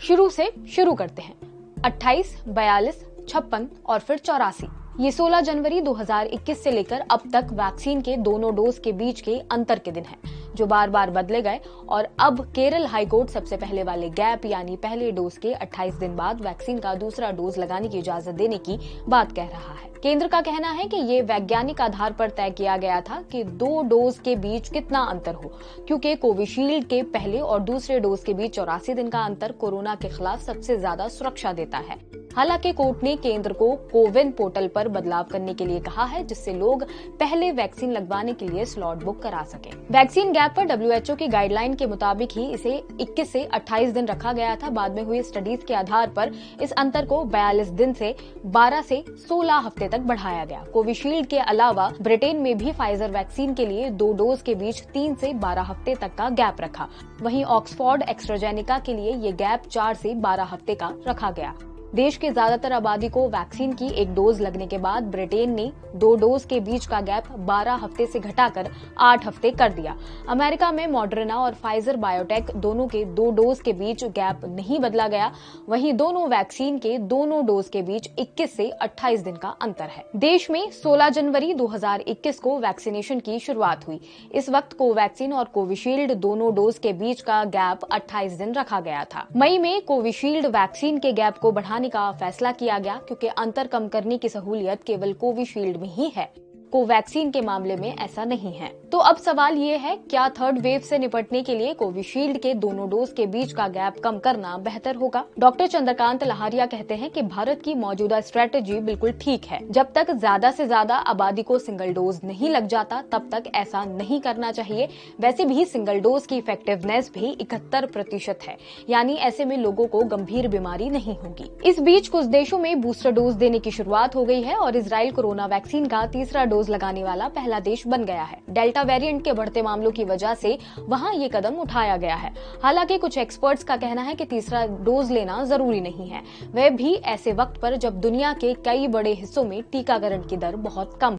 शुरू से शुरू करते हैं। 28, 42, 56 और फिर 84। ये 16 जनवरी 2021 से लेकर अब तक वैक्सीन के दोनों डोज के बीच के अंतर के दिन हैं, जो बार बार बदले गए। और अब केरल हाईकोर्ट सबसे पहले वाले गैप यानी पहले डोज के 28 दिन बाद वैक्सीन का दूसरा डोज लगाने की इजाजत देने की बात कह रहा है। केंद्र का कहना है कि ये वैज्ञानिक आधार पर तय किया गया था कि 2 डोज के बीच कितना अंतर हो, क्योंकि कोविशील्ड के पहले और दूसरे डोज के बीच 84 दिन का अंतर कोरोना के खिलाफ सबसे ज्यादा सुरक्षा देता है। हालांकि कोर्ट ने केंद्र को कोविन पोर्टल पर बदलाव करने के लिए कहा है, जिससे लोग पहले वैक्सीन लगवाने के लिए स्लॉट बुक करा सकें। वैक्सीन गैप पर WHO की गाइडलाइन के मुताबिक ही इसे 21 से 28 दिन रखा गया था। बाद में हुई स्टडीज के आधार पर इस अंतर को 42 दिन से 12 से 16 हफ्ते तक बढ़ाया गया। कोविशील्ड के अलावा ब्रिटेन में भी फाइजर वैक्सीन के लिए 2 डोज के बीच 3 से 12 हफ्ते तक का गैप रखा। वहीं ऑक्सफोर्ड एस्ट्राजेनेका के लिए ये गैप 4 से 12 हफ्ते का रखा गया। देश के ज्यादातर आबादी को वैक्सीन की 1 डोज लगने के बाद ब्रिटेन ने 2 डोज के बीच का गैप 12 हफ्ते से घटाकर 8 हफ्ते कर दिया। अमेरिका में मॉडर्ना और फाइजर बायोटेक दोनों के 2 डोज के बीच गैप नहीं बदला गया। वहीं दोनों वैक्सीन के दोनों डोज के बीच 21 से 28 दिन का अंतर है। देश में 16 जनवरी 2021 को वैक्सीनेशन की शुरुआत हुई। इस वक्त कोवैक्सीन और कोविशील्ड दोनों डोज के बीच का गैप 28 दिन रखा गया था। मई में कोविशील्ड वैक्सीन के गैप को बढ़ाने का फैसला किया गया, क्योंकि अंतर कम करने की सहूलियत केवल कोविशील्ड में ही है। कोवैक्सीन के मामले में ऐसा नहीं है। तो अब सवाल ये है, क्या थर्ड वेव से निपटने के लिए कोविशील्ड के दोनों डोज के बीच का गैप कम करना बेहतर होगा? डॉक्टर चंद्रकांत लहारिया कहते हैं कि भारत की मौजूदा स्ट्रेटेजी बिल्कुल ठीक है। जब तक ज्यादा से ज्यादा आबादी को सिंगल डोज नहीं लग जाता, तब तक ऐसा नहीं करना चाहिए। वैसे भी सिंगल डोज की इफेक्टिवनेस भी 71% है, यानी ऐसे में लोगों को गंभीर बीमारी नहीं होगी। इस बीच कुछ देशों में बूस्टर डोज देने की शुरुआत हो गई है और इजराइल कोरोना वैक्सीन का तीसरा डोज लगाने वाला पहला देश बन गया है। डेल्टा वेरिएंट के बढ़ते मामलों की वजह से वहां ये कदम उठाया गया है। हालांकि कुछ एक्सपर्ट्स का कहना है कि तीसरा डोज लेना जरूरी नहीं है, वह भी ऐसे वक्त पर जब दुनिया के कई बड़े हिस्सों में टीकाकरण की दर बहुत कम